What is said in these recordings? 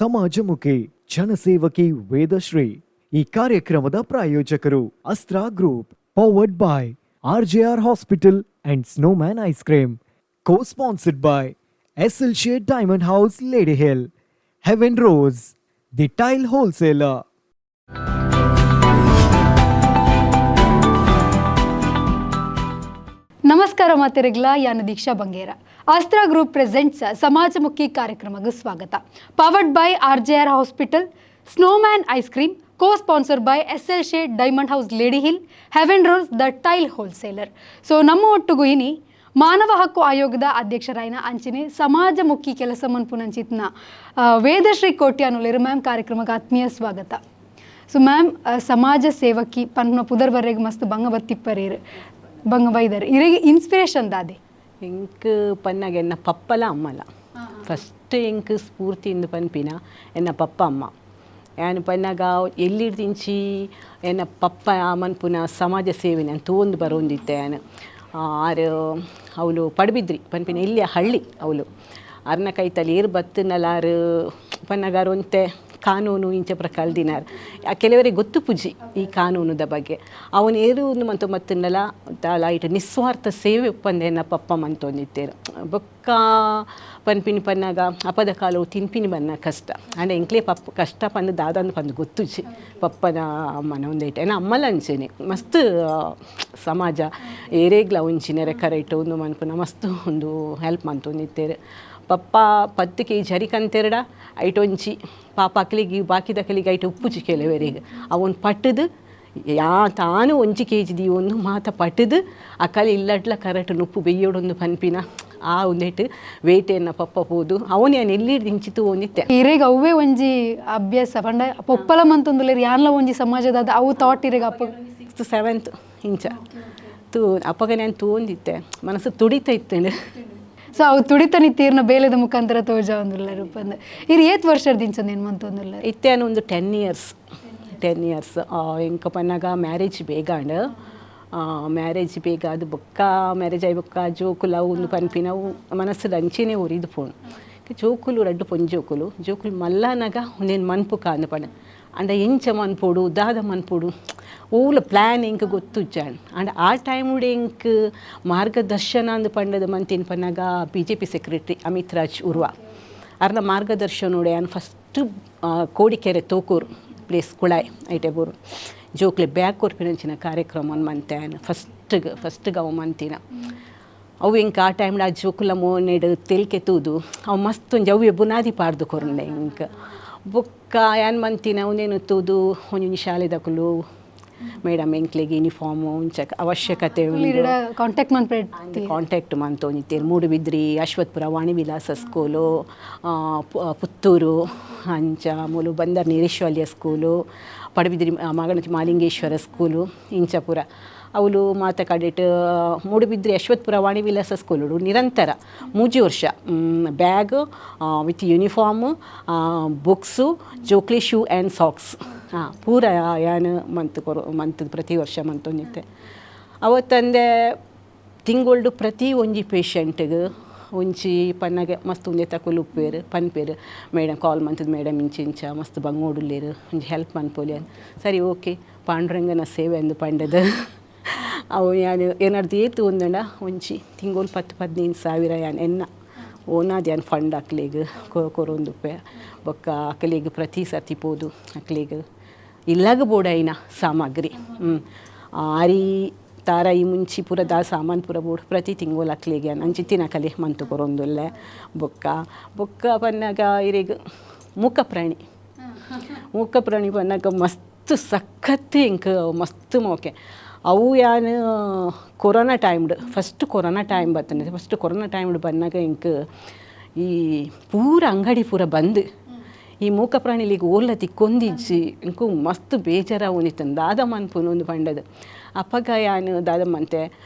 ಸಮಾಜಮುಖಿ ಜನಸೇವಕಿ ವೇದಶ್ರೀ. ಈ ಕಾರ್ಯಕ್ರಮದ ಪ್ರಾಯೋಜಕರು Astra group, powered by RJR hospital and Snowman ice cream, co-sponsored by SL Shade Diamond House, Lady Hill, Heaven Rose, The Tile Wholesaler. ನಮಸ್ಕಾರ ಮಾತೆರೆಗ್ಲ, ಯಾನು ದೀಕ್ಷಾ Bangera. Astra group presents ಸಮಾಜಮುಖಿ ಕಾರ್ಯಕ್ರಮಕ್ಕೆ ಸ್ವಾಗತ. Powered by RJR hospital, snowman ice cream, co-sponsored by SL Shade Diamond House, Lady Hill, Heaven Rose, The Tile Wholesaler. So ನಮ್ಮ ಒಟ್ಟಿಗೂ ಇನಿ ಮಾನವ ಹಕ್ಕು ಆಯೋಗದ ಅಧ್ಯಕ್ಷರಾಯಿನ ಅಂಚಿನಿ ಸಮಾಜಮುಖಿ ಕೆಲಸ ಮನ್ಪುನಂಚಿತ್ನ ವೇದಶ್ರೀ ಕೋಟ್ಯಾನುಲೇರು ಮ್ಯಾಮ್ ಕಾರ್ಯಕ್ರಮಕ್ಕೆ ಆತ್ಮೀಯ ಸ್ವಾಗತ. ಸೊ ಮ್ಯಾಮ್, ಸಮಾಜ ಸೇವಕಿ ಪನ್ನ ಪುದರ್ವರೆಗೆ ಮಸ್ತ್ ಬಂಗ ಬತ್ತಿಪ್ಪರೇರು ಬಂಗ ಬೈದರ್ ಇರಿಗೆ ಇನ್ಸ್ಪಿರೇಷನ್ ದಾದೆ ಎಂಕ್ ಪನ್ನಾಗ ಎನ್ನ ಪಪ್ಪಲ ಅಮ್ಮಲ ಫಸ್ಟ್ ಎಂಕ್ ಸ್ಫೂರ್ತಿಯಿಂದ ಪನ್ಪಿನ ಎನ್ನ ಪಪ್ಪ ಅಮ್ಮ ಏನು ಪನ್ನಾಗ ಎಲ್ಲಿಡ್ದಿಂಚಿ ಎನ್ನ ಪಪ್ಪ ಮನ್ಪುನ ಸಮಾಜ ಸೇವೆ ನಾನು ತೋಂದು ಬರೋಂದಿತ್ತೆ ಏನು ಆರು ಅವಳು ಪಡ್ಬಿದ್ರಿ ಪನ್ಪಿನ ಇಲ್ಲಿ ಹಳ್ಳಿ ಅವಳು ಅರ್ನ ಕೈತಲ್ಲಿ ಏರು ಬತ್ತನಲ್ಲಾರು ಪನ್ನಗಾರ ಒಂತೆ ಕಾನೂನು ಇಂಚ ಪ್ರಕಾರ ದಿನಾರ್ ಕೆಲವರಿಗೆ ಗೊತ್ತು ಪೂಜಿ ಈ ಕಾನೂನದ ಬಗ್ಗೆ ಅವನು ಏರು ಮಂತು ಮತ್ತನ್ನಲ್ಲ ಲೈಟ್ ನಿಸ್ವಾರ್ಥ ಸೇವೆ ಉಪ್ಪಂದೇನ ಪಪ್ಪ ಮಂತೊಂದಿತ್ತೇರು ಬೊಕ್ಕ ಪನ್ಪಿನಿ ಪನ್ನಾಗ ಅಪದ ಕಾಲವು ತಿನ್ಪಿನಿ ಬನ್ನ ಕಷ್ಟ ಅಂಡ್ ಎಂಕ್ಲೇ ಪಪ್ಪ ಕಷ್ಟ ಪಂದು ದಾದಂದು ಪಂದು ಗೊತ್ತುಜಿ ಪಪ್ಪನ ಅಮ್ಮನ ಒಂದೈತೆ ಏನ ಅಮ್ಮಲ ಅಂಚೇನೆ ಮಸ್ತ್ ಸಮಾಜ ಏರೇಗ್ಲ ಒಂಚಿನ ಕರೆಕ್ಟ್ ಒಂದು ಮನ್ಪುನ ಮಸ್ತ್ ಒಂದು ಹೆಲ್ಪ್ ಮಂತೊಂದಿತ್ತೇರು ಪಪ್ಪ 10 kg ಹರಿಕಂತೆರಡ ಐಟೊಂಚಿ ಪಾಪ ಅಕ್ಕಲಿಗೆ ಬಾಕಿದ ಕಲಿಗೆ ಐಟು ಉಪ್ಪು ಚಿಕ್ಕಲೆವರಿಗೆ ಅವನು ಪಟ್ಟದು ತಾನು 1 kg ಒಂದು ಮಾತ ಪಟ್ಟದು ಅಕ್ಕಲಿ ಇಲ್ಲಟ್ಲ ಕರೆಕ್ಟ್ ಉಪ್ಪು ಬೆಯ್ಯೋಡೊಂದು ಪನ್ಪಿನ ಆ ಒಂದೇಟು ವೇಟೆಯನ್ನು ಪಪ್ಪ ಹೋದು ಅವನು ಏನು ಎಲ್ಲಿ ದಿಂಚಿತು ಒಂದಿತ್ತೆ ಇರೇಗ ಅವೇ ಒಂಜಿ ಅಭ್ಯಾಸ ಪಂಡ ಪೊಪ್ಪಲ ಮಂತೊಂದುಲೇರು ಯಾನ್ಲ ಒಂಜಿ ಸಮಾಜದ ಅವು ಥಾಟ್ ಇರೇಗ ಅಪ್ಪ 6th 7th ಇಂಚ ತೂ ಅಪ್ಪಗ ನಾನು ತೋಂದಿತ್ತೆ ಮನಸ್ಸು ತುಡಿತಾ ಇತ್ತೇನೆ. ಸೊ ಅವು ತುಡಿತನಿ ತೀರ್ನ ಬೇಲೆದ ಮುಖಾಂತರ ತೋಜ ಒಂದಿಲ್ಲ ರೂಪಂದ ಇರು ಏತ್ ವರ್ಷದಿಂದ ಏನು ಮಂತೊಂದಿಲ್ಲ ಇತ್ತೇನು ಒಂದು 10 years ಎಂಕ ಪನ್ನಾಗ ಮ್ಯಾರೇಜ್ ಬೇಗ ಮ್ಯಾರೇಜ್ ಬೇಗ ಅದು ಬೊಕ್ಕ ಮ್ಯಾರೇಜ್ ಆಗಿ ಬೊಕ್ಕ ಜೋಕುಲು ಅವು ಒಂದು ಪನ್ಪಿನವು ಮನಸ್ಸು ಅಂಚೆನೇ ಉರಿದು ಪೋಣು ಜೋಕುಲು ರಡ್ಡು ಜೋಕುಲು ಮಲ್ಲನಾಗ ಒಂದೇನು ಮನ್ಪು ಕಾಂದು ಪಣ ಅಂಡ ಎಂಚ ಮನ್ಪೋಡು ದಾದ ಮನ್ಪೋಡು ಓಲ ಪ್ಲ್ಯಾನ್ ಎಂಕ್ ಗೊತ್ತು ಜಾಣ್ ಅಂಡ್ ಆ ಟೈಮುಡು ಎಂಕ್ ಮಾರ್ಗದರ್ಶನ ಅಂದು ಪಂಡದ ಮಂತಿನ ಪನ್ನಾಗ BJP ಸೆಕ್ರೆಟ್ರಿ ಅಮಿತ್ ರಾಜ್ ಉರ್ವ ಅರ್ನ ಮಾರ್ಗದರ್ಶನೋಡೆ ನಾನು ಫಸ್ಟ್ ಕೋಡಿಕೆರೆ ತೋಕೂರು ಪ್ಲೇಸ್ ಕುಳಾಯ್ ಐಟೆ ಬೋರು ಜೋಕ್ಲೆ ಬ್ಯಾಗ್ ಕೊರ್ಪಿನಂಚಿನ ಕಾರ್ಯಕ್ರಮ ಮಂತೆ ಫಸ್ಟ್ಗೆ ಅವು ಮಂತಿನ ಅವು ಎಂಕ ಆ ಟೈಮ್ಡು ಆ ಜೋಕುಲ ಮೋನೆಡು ತೆಲ್ಕೆ ತೂದು ಅವು ಮಸ್ತ್ ಒಂದು ಅವ್ಯ ಬುನಾದಿ ಪಾಡ್ದು ಕೊರ್ಲೆ ಎಂಕ ಬೊಕ್ಕ ಏನು ಮಂತಿನ ಅವನೇನು ತೂದು ಒಂಜೊಂಜಿ ಶಾಲೆದಕುಲು ಮೇಡಮ್ ಎಂಕ್ಲೆಗೆ ಯೂನಿಫಾರ್ಮು ಉಂಚ ಅವಶ್ಯಕತೆ ಕಾಂಟ್ಯಾಕ್ಟ್ ಮಂತೊಂದಿತ್ತೇರು ಮೂಡುಬಿದ್ರಿ ಅಶ್ವತ್ಪುರ ವಾಣಿವಿಲಾಸ ಸ್ಕೂಲು ಪುತ್ತೂರು ಅಂಚ ಮೂಲು ಬಂದರ್ ನೀರೇಶ್ವಲ್ಯ ಸ್ಕೂಲು ಪಡುಬಿದ್ರಿ ಮಗಣತಿ ಮಾಲಿಂಗೇಶ್ವರ ಸ್ಕೂಲು ಇಂಚಪುರ ಅವಳು ಮಾತ ಕಡೆಟ್ ಮೂಡುಬಿದ್ರಿ ಅಶ್ವತ್ಪುರ ವಾಣಿವಿಲಾಸ ಸ್ಕೂಲು ನಿರಂತರ 3 ವರ್ಷ ಬ್ಯಾಗ್ ವಿತ್ ಯೂನಿಫಾರ್ಮು ಬುಕ್ಸು ಜೋಕ್ಲಿ ಶೂ ಆ್ಯಂಡ್ ಸಾಕ್ಸ್ ಪೂರ ಯಾನು ಮಂತ್ ಪ್ರತಿ ವರ್ಷ ಮಂತೊಂದಿತ್ತೆ ಅವತ್ತಂದೆ ತಿಂಗೊಳ್ಡು ಪ್ರತಿ ಒಂಜಿ ಪೇಷಂಟ್ಗೆ ಒಂಚಿ ಪನ್ನಗೆ ಮಸ್ತ್ ಒಂದೇ ತಕೊಲು ಉಪ್ಪೇರು ಪನ್ಪೇರು ಮೇಡಮ್ ಕಾಲ್ ಮಂತದ್ದು ಮೇಡಮ್ ಇಂಚ ಮಸ್ತ್ ಬಂಗೋಡುಲ್ಲೇರು ಒಂಜಿ ಹೆಲ್ಪ್ ಮನ್ಪೋಲಿ ಸರಿ ಓಕೆ ಪಾಂಡುರಂಗನ ಸೇವೆ ಅಂದು ಪಂಡದು ಅವು ಯಾನು ಏನಾರ್ದು ಏತು ಒಂದಂಡ ಒಂಚಿ ತಿಂಗಳು 10-15 ಸಾವಿರ ಯಾನು ಎನ್ನ ಓನಾದ ಯಾನು ಫಂಡ್ ಅಕ್ಲಿಗೆ ಕೊರೊಂದುಪ್ಪೆ ಬೊಕ್ಕ ಅಕ್ಕಲಿಗೆ ಪ್ರತಿ ಸರ್ತಿ ಪೋದು ಅಕ್ಲಿಗೆ ಇಲ್ಲಾಗ ಬೋಡೈನ ಸಾಮಗ್ರಿ ಆರಿ ತಾರ ಈ ಮುಂಚಿ ಪೂರ ದಾ ಸಾಮಾನು ಪೂರ ಬೋಡು ಪ್ರತಿ ತಿಂಗಳು ಅಕ್ಲಿಗೆ ಅಂಚಿತ್ತಿನ ಕಲೆ ಮಂತು ಕೊರೊಂದುಲ್ಲೆ ಬೊಕ್ಕ ಪನ್ನಾಗ ಇರಿಗೆ ಮೂಕ ಪ್ರಾಣಿ ಪನ್ನಾಗ ಮಸ್ತ್ ಸಖತ್ತು ಇಂಕ ಮಸ್ತ್ ಮೋಕೆ ಅವು ಯಾನು ಕೊರೋನಾ ಟೈಮ್ಡು ಫಸ್ಟ್ ಕೊರೋನಾ ಟೈಮ್ ಬರ್ತದೆ ಫಸ್ಟ್ ಕೊರೋನಾ ಟೈಮ್ಡು ಬಂದಾಗ ಇಂಕ ಈ ಪೂರ ಅಂಗಡಿ ಪೂರ ಬಂದು ಈ ಮೂಕ ಪ್ರಾಣಿಲಿಗೆ ಓಲ್ಲ ತಿಕ್ಕೊಂದಿಜ್ಜಿ ಇಂಕು ಮಸ್ತ್ ಬೇಜಾರ ಉನಿತಂದು ದಾದ ಮನ್ಪುನೊಂದು ಪಂಡದು ಅಪ್ಪಗ ಯಾನು ದಾದ ಮಂತೆ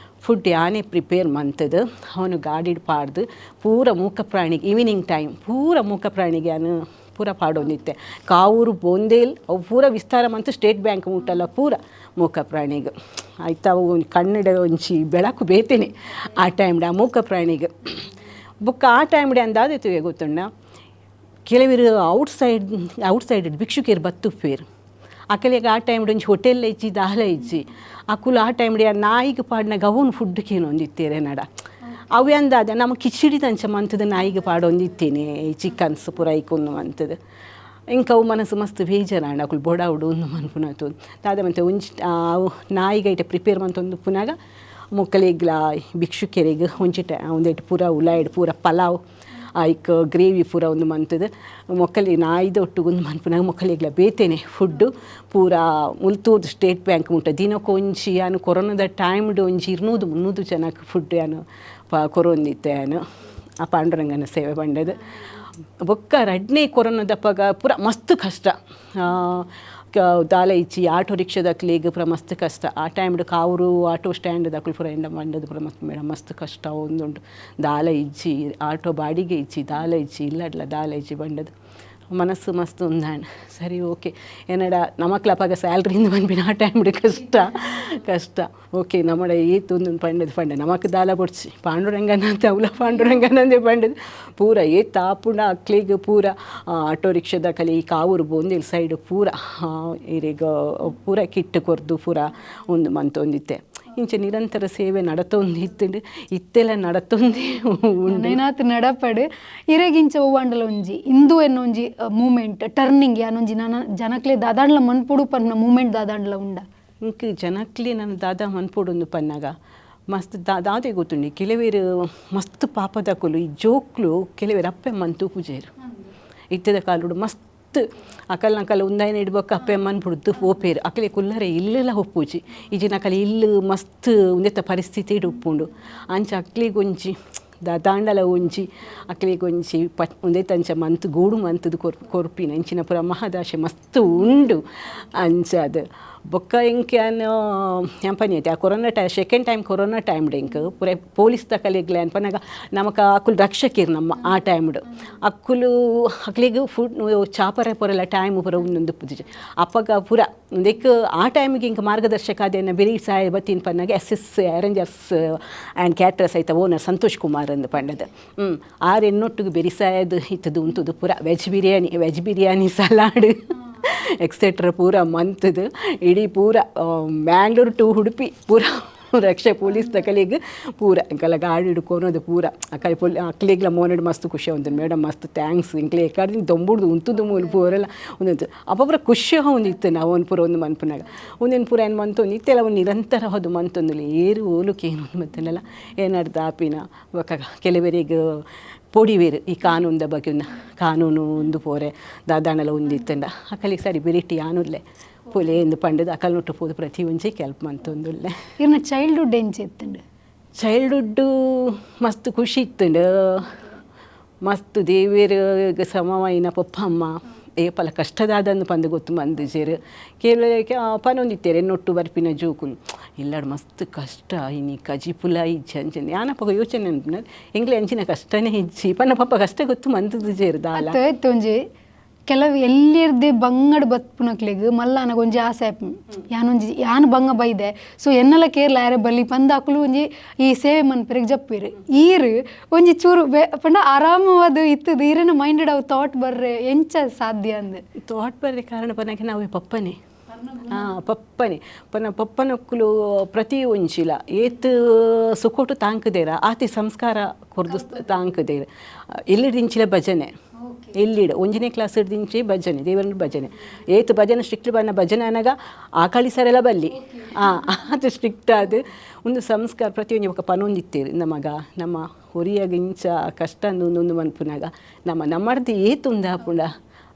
ಫುಡ್ ಯಾನೇ ಪ್ರಿಪೇರ್ ಮಂತದು ಅವನು ಗಾಡಿಡ್ ಪಾಡ್ದು ಪೂರ ಮೂಕ ಪ್ರಾಣಿಗೆ ಈವ್ನಿಂಗ್ ಟೈಮ್ ಪೂರ ಮೂಕ ಪ್ರಾಣಿಗೆ ಯಾನು ಪೂರ ಪಾಡೊಂದಿತ್ತೆ ಕಾವೂರು ಬೋಂದೇಲ್ ಅವು ಪೂರ ವಿಸ್ತಾರ ಮಂತು ಸ್ಟೇಟ್ ಬ್ಯಾಂಕ್ ಮುಟ್ಟಲ್ಲ ಪೂರ ಮೂಕ ಪ್ರಾಣಿಗೆ ಆಯ್ತು ಅವು ಕನ್ನಡ ಒಂಚಿ ಬೆಳಕು ಬೇತೇನೆ ಆ ಟೈಮ್ಡು ಆ ಮೂಕ ಪ್ರಾಣಿಗೆ ಬುಕ್ಕ ಆ ಟೈಮ್ಡೆ ಅಂದಾದಿತ್ತು ಗೊತ್ತುಂಡ ಕೆಲವರು ಔಟ್ಸೈಡ್ ಭಿಕ್ಷುಕೇರು ಬತ್ತುಪ್ಪೇರು ಅಕಲಿಗೆ ಆ ಟೈಮ್ಡ್ ಒಂಜಿ ಹೋಟೆಲ್ ಇಜ್ಜಿ ದಾಲ ಇಜ್ಜಿ ಅಕುಲು ಆ ಟೈಮ್ಡ್ ನಾಯಿಗೆ ಪಾಡಿನ ಗವನ್ ಫುಡ್ ಕೇನೊಂದಿತ್ತೇರೆ ನಡ ಅವು ಅಂದಾದ ನಮ್ಮ ಕಿಚಡಿ ತಂಚ ಮಂತದ ನಾಯಿಗೆ ಪಾಡೊಂದಿತ್ತೇನೆ ಈ ಚಿಕನ್ಸ್ ಪೂರ ಐಕೊನ್ನು ಮಂತದ ಇಂಕ ಅವು ಮನಸ್ಸು ಮಸ್ತ್ ಬೇಜಾರಾಂಡ ಅಕುಲು ಬೊಡಾವುಡು ಒಂದು ಮನ್ಪುನತು ದಾದ ಮತ್ತೆ ಒಂಜಿ ನಾಯಿಗೆ ಐಟೆ ಪ್ರಿಪೇರ್ ಮಂತೊಂದು ಪುನಾಗ ಮೊಕ್ಕಲಿಗ್ಲ ಭಿಕ್ಷುಕೆರೆಗೆ ಒಂದೇಟು ಪೂರ ಉಲಾಯ್ಡು ಪೂರ ಪಲಾವ್ ಐಕ್ ಗ್ರೇವಿ ಪೂರ ಒಂದು ಮಂತದ ಮೊಕ್ಕಲಿ ನಾಯಿದ ಒಟ್ಟುಗೊಂದು ಮನ್ಪುನಾಗ ಮೊಕ್ಕಲಿಗ್ಲ ಬೇತೇನೆ ಫುಡ್ಡು ಪೂರ ಮುಲ್ತೂರ್ದು ಸ್ಟೇಟ್ ಬ್ಯಾಂಕ್ ಉಂಟು ದಿನಕ್ಕೊಂಜಿ ಯಾನು ಕೊರೋನಾದ ಟೈಮ್ಡ್ ಒಂಜಿ 200-300 ಜನಕ್ಕೆ ಫುಡ್ ಯಾನು ಕೊರೊಂದಿತ್ತೆ ಯಾನು ಆ ಪಾಂಡುರಂಗನ ಸೇವೆ ಬಂಡದು ಬೊಕ್ಕ ರಡ್ನೇ ಕೊರೋನಾದಪ್ಪಗ ಪೂರ ಮಸ್ತ್ ಕಷ್ಟ ದಾಲ ಇಚ್ಚಿ ಆಟೋ ರಿಕ್ಷಾದಕ್ಲಿಗೆ ಪೂರ ಮಸ್ತ್ ಕಷ್ಟ ಆ ಟೈಮ್ಡ್ ಕಾವರು ಆಟೋ ಸ್ಟ್ಯಾಂಡ್ ದಕ್ಕಲು ಪೂರ ಎಂಡ ಮಂಡದು ಪೂರ ಮಸ್ತ್ ಮೇಡಮ್ ಮಸ್ತ್ ಕಷ್ಟ ಒಂದುಂಟು ದಾಲ ಇಜ್ಜಿ ಆಟೋ ಬಾಡಿಗೆ ಇಚ್ಚಿ ದಾಲ ಇಚ್ಚಿ ಇಲ್ಲಡ್ಲ ದಾಲ ಇಚ್ಚಿ ಬಂಡದು ಮನಸ್ಸು ಮಸ್ತ್ ಒಂದಾಣ ಸರಿ ಓಕೆ ಏನಡ ನಮಕ್ಲಪ್ಪಾಗ ಸ್ಯಾಲ್ರಿಯಿಂದ ಬಂದ್ಬಿನ ಆ ಟೈಮ್ಡ್ ಕಷ್ಟ ಓಕೆ ನಮ್ಮಡ ಏತೊಂದು ಪಂಡದು ನಮಕ್ ದಾಲ ಬೊಡ್ಸಿ ಪಾಂಡುರಂಗನ ಅಂತ ಅವಲ ಪಾಂಡುರಂಗನಂದೇ ಪಂಡದು ಪೂರ ಏತ್ ಆಪುಂಡ ಅಕ್ಲಿಗೆ ಪೂರ ಆಟೋ ರಿಕ್ಷಾದ ಕಲಿ ಕಾವೂರು ಬೋಂದಿಲ್ ಸೈಡ್ ಪೂರ ಈಗ ಪೂರ ಕಿಟ್ಟು ಕೊರ್ದು ಪೂರ ಒಂದು ಮಂತೊಂದಿತ್ತೆ ಇಂಚ ನಿರಂತರ ಸೇವೆ ನಡತೊಂದು ಇತ್ತೆಲ್ಲ ನಡತೊಂದೇ ಏನಾತ್ ನಡಪಡು ಇರೆಗಿಂಚ ಓವಾಂಡಲ ಒಂಜಿ ಇಂದು ಎನ್ನೊಂಜಿ ಮೂಮೆಂಟ್ ಟರ್ನಿಂಗ್ ಯಾನೊಂಜಿ ನಾನು ಜನಕ್ಲೆ ದಾದಾಂಡ್ಲ ಮನ್ಪುಡು ಪನ್ನ ಮೂಮೆಂಟ್ ದಾದಾಂಡ್ಲ ಉಂಡ ಇಂಕ ಜನಕ್ಲೆ ನಾನು ದಾದಾ ಮನ್ಪುಡು ಪನ್ನಾಗ ಮಸ್ತ್ ದಾದೇ ಗೊತ್ತುಂಡಿ ಕೆಲವೇರು ಮಸ್ತ್ ಪಾಪದಕುಲು ಈ ಜೋಕ್ಲು ಕೆಲವೇರು ಅಪ್ಪೆ ಮಂತು ಪೂಜೆರು ಇತ್ತದ ಕಾಲುಡು ಮಸ್ತ್ ಅಕಲ್ ಉಂದಾಯನ ಇಡ್ಬೇಕು ಅಪ್ಪೆ ಅಮ್ಮನ ಬಿಡ್ದು ಓಪೇರು ಅಕಲೆ ಕುಲ್ಲರೆ ಇಲ್ಲೆಲ್ಲ ಒಪ್ಪುಜಿ ಈಜಿನ ಅಕಲೆ ಇಲ್ಲು ಮಸ್ತ್ ಉಂದೆತ್ತ ಪರಿಸ್ಥಿತಿ ಉಪ್ಪುಂಡು ಅಂಚ ಅಕ್ಲಿಗೊಂಜಿ ದಾಂಡಲ ಒಂಜಿ ಅಕ್ಲಿಗೊಂಜಿ ಉಂದೆತ್ತಂಚ ಮಂತ್ ಗೂಡು ಮಂತದು ಕೊರ್ಪಿನ ಇಂಚಿನ ಪುರ ಮಹದಾಶೆ ಮಸ್ತ್ ಉಂಡು ಅಂಚದು ಬೊಕ್ಕ ಇಂಕ್ಯಾನು ಎಂಪನಿ ಐತೆ ಆ ಕೊರೋನಾ ಸೆಕೆಂಡ್ ಟೈಮ್ ಕೊರೋನಾ ಟೈಮ್ಡ್ ಇಂಕ್ ಪೂರ ಪೊಲೀಸ್ ತಕಲಿಗ್ಲೆ ಅನ್ಪನಾಗ ನಮಕ ಅಕ್ಕುಲು ರಕ್ಷಕಿರು ನಮ್ಮ ಆ ಟೈಮ್ಡ್ ಅಕ್ಕುಲು ಅಕ್ಲಿಗೆ ಫುಡ್ ಚಾಪರ ಪೂರೆಲ್ಲ ಟೈಮ್ ಪೂರ ಒಂದೊಂದು ಪುಜಿ ಅಪ್ಪಗ ಪೂರ ಒಂದಕ್ಕೆ ಆ ಟೈಮಿಗೆ ಇಂಕ ಮಾರ್ಗದರ್ಶಕ ಅದೇನ ಬೆರಿ ಸಾಯ ಬತ್ತಿನ ಪನ್ನಾಗ SS ಅರೇಂಜರ್ಸ್ ಆ್ಯಂಡ್ ಕ್ಯಾಟ್ರಸ್ ಐತ ಓನರ್ ಸಂತೋಷ್ ಕುಮಾರ್ ಅಂದು ಪಂಡದು ಆರೆನ್ನೊಟ್ಟಿಗೆ ಬೆರಿ ಸಾಯದು ಇತ್ತದು ಉಂತದು ಪೂರ ವೆಜ್ ಬಿರಿಯಾನಿ ಸಲಾಡ್ ಎಕ್ಸೆಟ್ರಾ ಪೂರ ಮಂತದು ಇಡೀ ಪೂರ ಮ್ಯಾಂಗ್ಳೂರು ಟು ಉಡುಪಿ ಪೂರ ರಕ್ಷೆ ಪೊಲೀಸ್ ತಕಲಿಗೆ ಪೂರ ಇಂಕಲ್ಲ ಗಾಡಿ ಹಿಡ್ಕೊನೋದು ಪೂರ ಅಕಲಿ ಅಕ್ಲಿಗ್ಲ ಮೋನಡ್ ಮಸ್ತ್ ಖುಷಿ ಒಂದು ಮೇಡಮ್ ಮಸ್ತ್ ಥ್ಯಾಂಕ್ಸ್ ಇಂಕ್ಲೆ ಎಕಾರ್ದಿನ ದೊಂಬುಡ್ದು ಉಂತುದು ಮೂಲ ಪೂರೆಲ್ಲ ಒಂದೊಂದು ಅಪ್ಪೊಬ್ಬರ ಖುಷಿ ಒಂದಿತ್ತು ನಾವು ಒಂದು ಪೂರ ಒಂದು ಮನ್ಪುನಾಗ ಒಂದೇನು ಪೂರ ಏನು ಮಂತೊಂದು ಇತ್ತೆಲ್ಲ ಒಂದು ನಿರಂತರ ಹೋದು ಮಂತೊಂದಿಲ್ಲ ಏರು ಓಲುಕ್ಕೆ ಏನು ಒಂದು ಮತ್ತೆಲ್ಲ ಏನಾಡ್ದು ಆಪಿನ ಕೆಲವರಿಗೆ ಪೊಡಿವೇರು ಈ ಕಾನೂನದ ಬಗ್ಗೆ ಕಾನೂನು ಒಂದು ಪೋರೆ ದಾದಾಣಲ ಒಂದಿತ್ತಂಡ ಅಕಲಿಗೆ ಸರಿ ಬೆರಿಟಿ ಆನುಲ್ಲೆ ಪೊಲೆ ಎಂದು ಪಂಡದು ಅಕಲ್ ನೊಟ್ಟು ಪೋದು ಪ್ರತಿ ಒಂಜಿ ಕೆಲ್ಪ್ ಮಂತೊಂದುಲ್ಲೆ ಇನ್ನು ಚೈಲ್ಡ್ಹುಡ್ ಎಂಚ ಇತ್ತಂಡು ಚೈಲ್ಡ್ಹುಡ್ಡು ಮಸ್ತ್ ಖುಷಿ ಇತ್ತಂಡು ಮಸ್ತ್ ದೇವೇರಿಗೆ ಸಮವಾಯಿನ ಪಪ್ಪ ಅಮ್ಮ ಏಪಲ ಕಷ್ಟದಾದಂದು ಪಂದು ಗೊತ್ತು ಮಂದಿಜೇರು ಕೇವಲ ಪನೊಂದಿತ್ತೇರೆ ನೊಟ್ಟು ಬರ್ಪಿನ ಜೋಕುಲು ಇಲ್ಲಾಡು ಮಸ್ತ್ ಕಷ್ಟ ಇನಿ ಕಜಿಪುಲ ಇಜ್ಜಿ ಅಂಚನೆ ಯಾನಪ್ಪ ಯೋಚನೆ ಅನ್ಪುನ ಎಂಗ್ಲೆ ಅಂಚಿನ ಕಷ್ಟನೇ ಇಜ್ಜಿ ಪನ್ನ ಪಪ್ಪ ಕಷ್ಟ ಗೊತ್ತು ಮಂದಿದು ಜೇರು ದಾಲ ಒಂಜಿ ಕೆಲವು ಎಲ್ಲಿರ್ದೆ ಬಂಗಡ್ ಬತ್ಪುನಕ್ಲೆಗ್ ಮಲ್ಲ ಒಂಜಿ ಆಸೆ ಯಾನು ಬಂಗ ಬೈದೆ ಸೊ ಎನ್ನೆಲ್ಲ ಕೇರ್ಲ ಯಾರೇ ಬಲ್ಲಿ ಪಂದಾಕುಲು ಒಂಜಿ ಈ ಸೇವೆ ಮನ್ಪೆರೆಗ್ ಜಪ್ಪಿರು ಈರು ಒಂಜಿ ಚೂರು ಪಂಡ ಆರಾಮವಾದ ಇತ್ತದು ಈರೇನ ಮೈಂಡೆಡ್ ಅವು ಥಾಟ್ ಬರ್ರೆ ಎಂಚ ಸಾಧ್ಯ ಅಂದ್ ಥಾಟ್ ಬರ್ರೆ ಕಾರಣ ಪನ್ನಕ್ಕೆ ನಾವೇ ಪಪ್ಪನೇ ಪಪ್ಪನೆ ಪಪ್ಪನಕ್ಕುಲು ಪ್ರತಿ ಒಂಚಿಲ ಏತ್ ಸುಕೋಟು ತಾಂಕದೇರ ಆತಿ ಸಂಸ್ಕಾರ ಕೊರ್ದು ತಾಂಕದೇರ ಎಲ್ಲಿಡಿಂಚಿಲ ಭಜನೆ ಎಲ್ಲಿಡ ಒಂಜನೇ ಕ್ಲಾಸ್ ಹಿಡ್ದಿಂಚಿ ಭಜನೆ ದೇವರ ಭಜನೆ ಏತ್ ಭಜನೆ ಸ್ಟ್ರಿಕ್ಟ್ ಬನ್ನ ಭಜನೆ ಅನ್ನಾಗ ಆಕಳಿಸರೆಲ್ಲ ಬಲ್ಲಿ ಅದು ಸ್ಟ್ರಿಕ್ಟ್ ಅದು ಒಂದು ಸಂಸ್ಕಾರ ಪ್ರತಿಯೊಂದು ಇವಾಗ ಪನೊಂದಿತ್ತೇರು ನಮಗ ನಮ್ಮ ಹೊರಿಯಾಗ ಇಂಚ ಕಷ್ಟ ಒಂದು ಮನ್ಪುನಾಗ ನಮ್ಮಡ್ದು ಏತು ಒಂದು ಹಾಪುಂಡ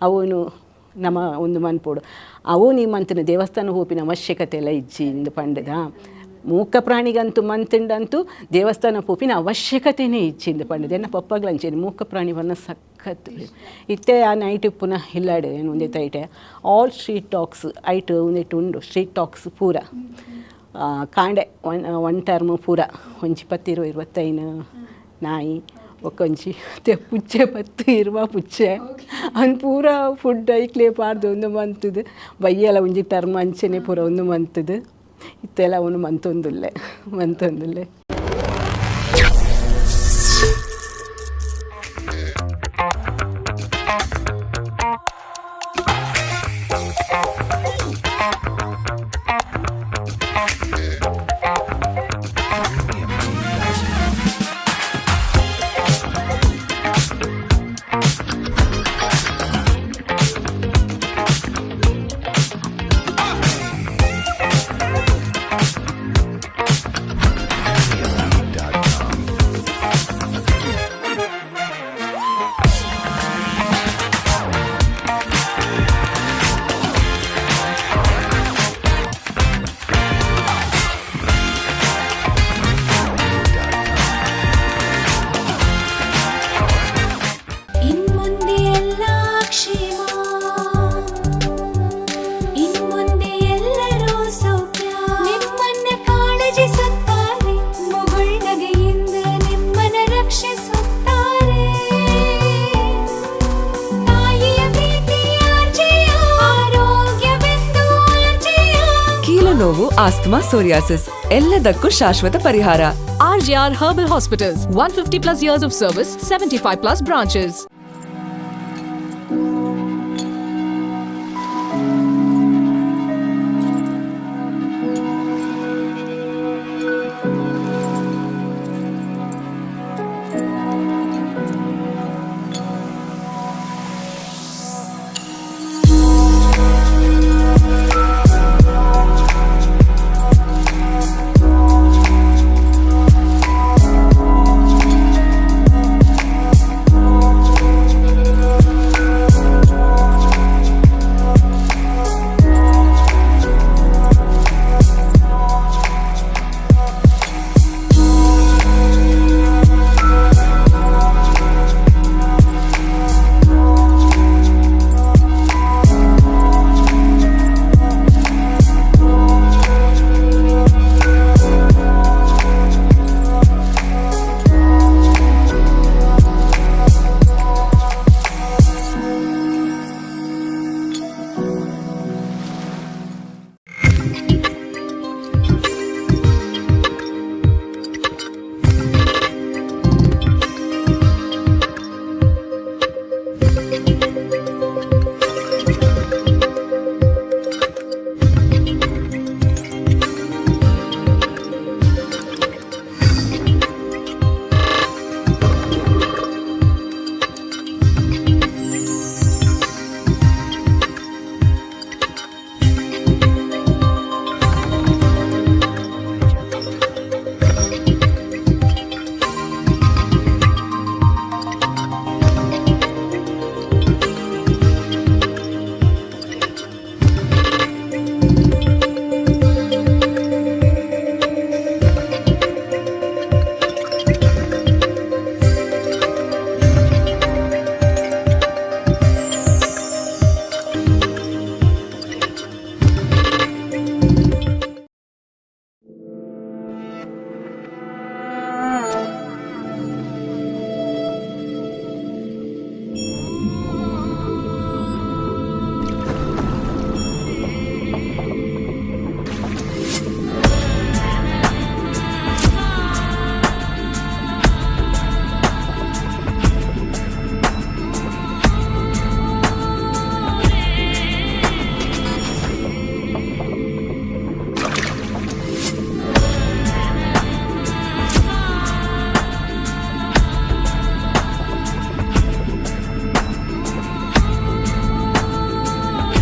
ಅವನು ನಮ್ಮ ಒಂದು ಮನ್ಪೋಡು ಅವು ನಿಮ್ಮಂತಿನ ದೇವಸ್ಥಾನ ಹೋಪಿನ ಅವಶ್ಯಕತೆ ಎಲ್ಲ ಇಜ್ಜಿ ಇಂದು ಪಂಡದ ಮೂಕ ಪ್ರಾಣಿಗಂತೂ ಮಂತಂಡಂತೂ ದೇವಸ್ಥಾನ ಪೋಪಿನ ಅವಶ್ಯಕತೆಯೇ ಇಚ್ಚಿಂದು ಪಂಡದ ಎನ್ನ ಪಪ್ಪಗಳಂಚೇನು ಮೂಕ ಪ್ರಾಣಿವನ್ನ ಸಖತ್ ಇತ್ತೆ ಆ ನೈಟ್ ಪುನಃ ಇಲ್ಲಾಡು ಏನು ಒಂದೇ ತೈಟೆ ಆಲ್ ಸ್ಟ್ರೀಟ್ ಟಾಕ್ಸ್ ಐಟ್ ಒಂದಿಟ್ಟು ಉಂಡು ಸ್ಟ್ರೀಟ್ ಟಾಕ್ಸ್ ಪೂರ ಕಾಂಡೆ ಒನ್ ಟರ್ಮ್ ಪೂರ ಒಂಜಿ 20-25 ನಾಯಿ ಒಕ್ಕೊಂಜಿ ಪುಚ್ಚೆ ಪತ್ತು ಇರುವ ಪುಚ್ಚೆ ಅವ್ನು ಪೂರ ಫುಡ್ ಐಕ್ಲೇ ಪಾರ್ದು ಒಂದು ಮಂತದು ಬೈಯೆಲ್ಲ ಒಂಜಿ ಟರ್ಮ್ ಅಂಚೆನೆ ಪೂರ ಒಂದು ಮಂತದು ಇತ್ತೆಲ್ಲ ಅವನು ಮಂತೊಂದುಲ್ಲೆ ನೋವು, ಆಸ್ತಮಾ, ಸೋರಿಯಾಸಿಸ್ ಎಲ್ಲದಕ್ಕೂ ಶಾಶ್ವತ ಪರಿಹಾರ. RJR Herbal Hospitals, 150 plus years of service, 75 plus branches.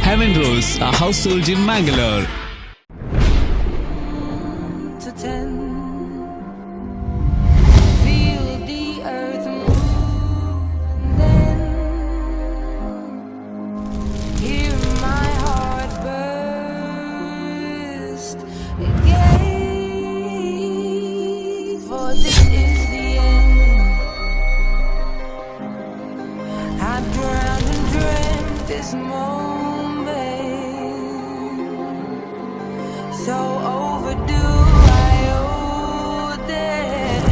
Heaven Rose, a household in Mangalore. To 10, feel the earth move, and then hear my heart burst again. For this is the end. I've drowned and dreamt this moment. So overdue, I owe them.